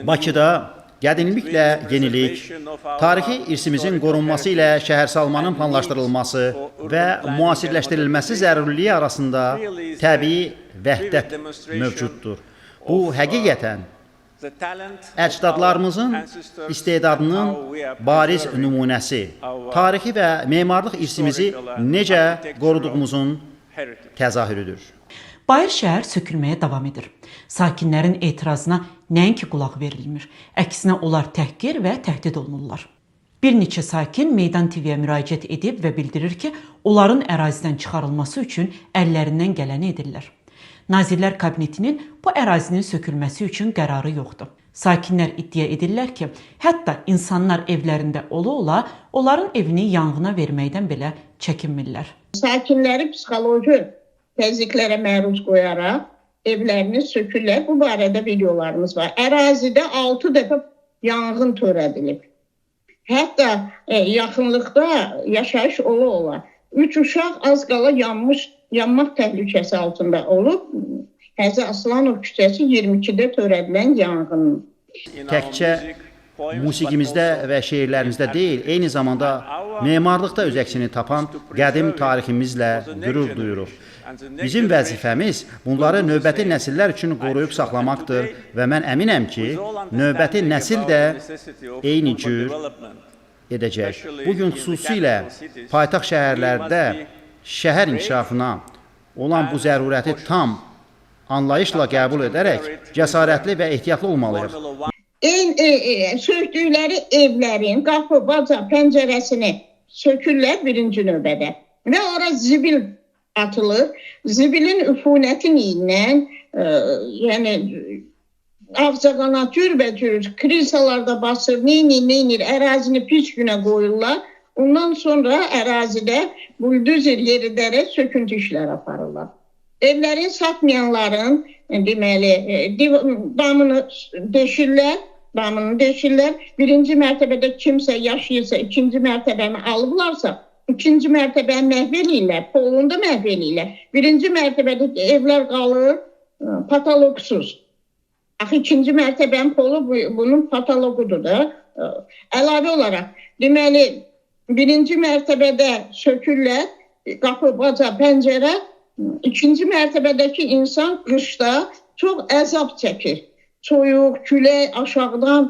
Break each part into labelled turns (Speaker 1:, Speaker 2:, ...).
Speaker 1: Bakıda qədimliklə yenilik, tarixi irsimizin qorunması ilə şəhərsalmanın planlaşdırılması və müasirləşdirilməsi zəruriliyi arasında təbii vəhdət mövcuddur. Bu həqiqətən əcdadlarımızın istedadının bariz nümunəsi, tarixi və memarlıq irsimizi necə qoruduğumuzun təzahürüdür.
Speaker 2: Bayır şəhər sökülməyə davam edir. Sakinlərin etirazına nəinki qulaq verilmir, əksinə onlar təhqir və təhdid olunurlar. Bir neçə sakin Meydan TV-yə müraciət edib və bildirir ki, onların ərazidən çıxarılması üçün əllərindən gələni edirlər. Nazirlər Kabinetinin bu ərazinin sökülməsi üçün qərarı yoxdur. Sakinlər iddia edirlər ki, hətta insanlar evlərində ola-ola onların evini yanğına verməkdən belə çəkinmirlər.
Speaker 3: Sakinləri psixoloji təzyiqlərə məruz qoyaraq evlərini sökürlər. Bu barədə videolarımız var. Ərazidə 6 dəfə yanğın törədilib. Hətta yaxınlıqda yaşayış ola-ola 3 uşaq az qala yanmaq təhlükəsi altında olub. Həzə Aslanov küçəsi 22-də törədilən yanğın.
Speaker 1: Təkcə musiqimizdə və şeirlərimizdə deyil, eyni zamanda memarlıqda öz əksini tapan qədim tariximizlə qürur duyuruq. Bizim vəzifəmiz bunları növbəti nəsillər üçün qoruyub saxlamaqdır və mən əminəm ki, növbəti nəsil də eyni cür edəcək. Bugün xüsusilə paytaxt şəhərlərdə şəhər inkişafına olan bu zərurəti tam anlayışla qəbul edərək cəsarətli və ehtiyatlı olmalıyıq.
Speaker 3: Söktükləri evlərin qapı, baca, pəncərəsini sökürlər birinci növbədə və ora zibil atılır. Zibilin üfunəti ilə ağcaqana cürbəcür krisalarda basır, neynir, ərazini pis günə qoyurlar. Ondan sonra ərazidə buldozer yeridərək söküntü işləri aparırlar. Evlərin satmayanların damını deşirlər. Birinci mərtəbədə kimsə yaşayırsa, ikinci mərtəbəni alıblarsa, ikinci mərtəbəni məhv eləyirlər, polunu da məhv eləyirlər. Birinci mərtəbədəki evlər qalır patoloqsuz. Axı ikinci mərtəbənin polu bunun patoloqudur da. Əlavə olaraq, deməli, birinci mərtəbədə sökürlər, qapı, baca, pəncərə. İkinci mərtəbədəki insan qışda çox əzab çəkir. Soyuq, külək aşağıdan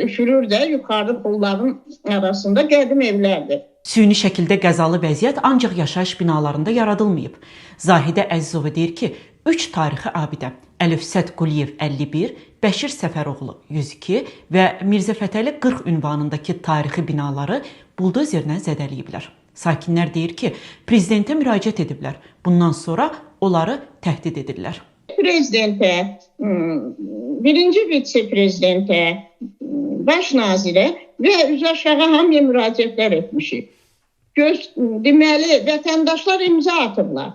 Speaker 3: üfürür də yuxarı polların arasında qədim evlərdir.
Speaker 2: Süni şəkildə qəzalı vəziyyət ancaq yaşayış binalarında yaradılmayıb. Zahidə Əzizova deyir ki, 3 tarixi abidə Əlifsət Quliyev 51, Bəşir Səfəroğlu 102 və Mirzə Fətəli 40 ünvanındakı tarixi binaları buldozerlə zədələyiblər. Sakinlər deyir ki, prezidentə müraciət ediblər. Bundan sonra onları təhdid edirlər.
Speaker 3: Prezidentə, birinci vitse-prezidentə, baş nazirə və üzəşağı hamıya müraciətlər etmişik. Deməli, vətəndaşlar imza atıblar.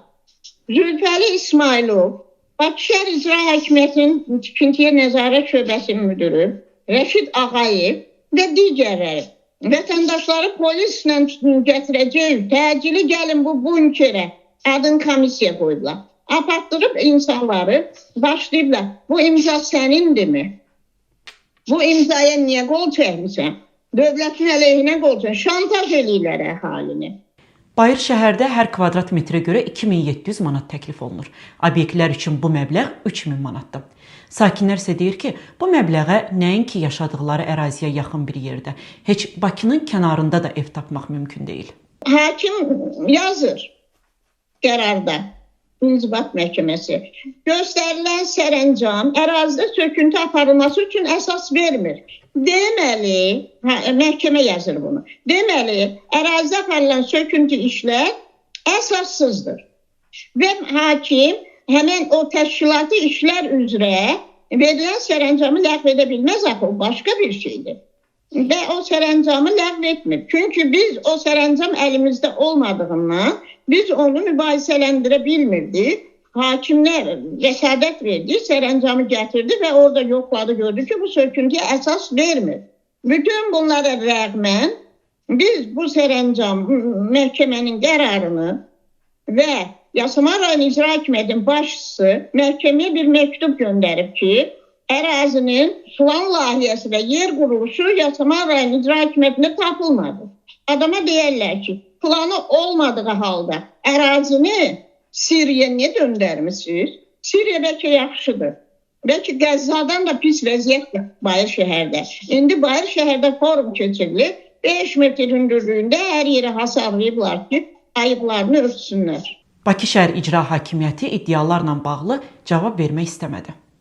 Speaker 3: Zülfəli İsmailov, Bakı Şəhər İcra Hakimiyyətinin Tikintiyə Nəzarət Şöbəsinin müdürü, Rəşid Ağayev və digərləri. Vətəndaşları polislə gətirəcək, təcili gəlin bu bunkerə adın komissiya qoydular. Apartdırıb insanları başlayıblar. Bu imza sənindirmi? Bu imzaya niyə qol çəkmirsən? Dövlətin əleyhinə qol çəkmirsən? Şantaj eləyirlər əhalini.
Speaker 2: Bayır şəhərdə hər kvadrat metrə görə 2700 manat təklif olunur. Obyektlər üçün bu məbləğ 3000 manatdır. Sakinlər isə deyir ki, bu məbləğə nəinki yaşadıqları əraziyə yaxın bir yerdə, heç Bakının kənarında da ev tapmaq mümkün deyil.
Speaker 3: Hakim yazır qərarda, İnzibat Məhkəməsi. Göstərilən sərəncam ərazidə söküntü aparılması üçün əsas vermir. Deməli, məhkəmə yazır bunu. Deməli, ərazidə aparılan söküntü işlər əsassızdır. Və hakim həmən o təşkilati işlər üzrə verilən sərəncamı ləğv edə bilməz, axı o başqa bir şeydir. Və o sərəncamı ləğv etmir. Çünki biz o sərəncam əlimizdə olmadığından biz onu mübahisələndirə bilmirdik. Hakimlər cəsarət verdi, sərəncamı gətirdi və orada yoxladı, gördü ki, bu söküntüyə əsas vermir. Bütün bunlara rəğmən biz bu sərəncam məhkəmənin qərarını və Yasamal rayon İcra Hakimiyyətinin başçısı məhkəməyə bir məktub göndərib ki, ərazinin plan layihəsi və yer quruluşu Yasamal rayon icra hakimiyyətində tapılmadı. Adama deyərlər ki, planı olmadığı halda ərazini Suriya niyə döndərmişsiniz? Suriya bəlkə yaxşıdır. Bəlkə Qəzzadan da pis vəziyyətdir Bayır şəhərdə. İndi Bayır şəhərdə forum keçirilir. 5 metr hündürlüyündə hər yerə hasarlayıblar ki, ayıblarını örtsünlər.
Speaker 2: Bakı şəhər icra hakimiyyəti iddialarla bağlı cavab vermək istəmədi.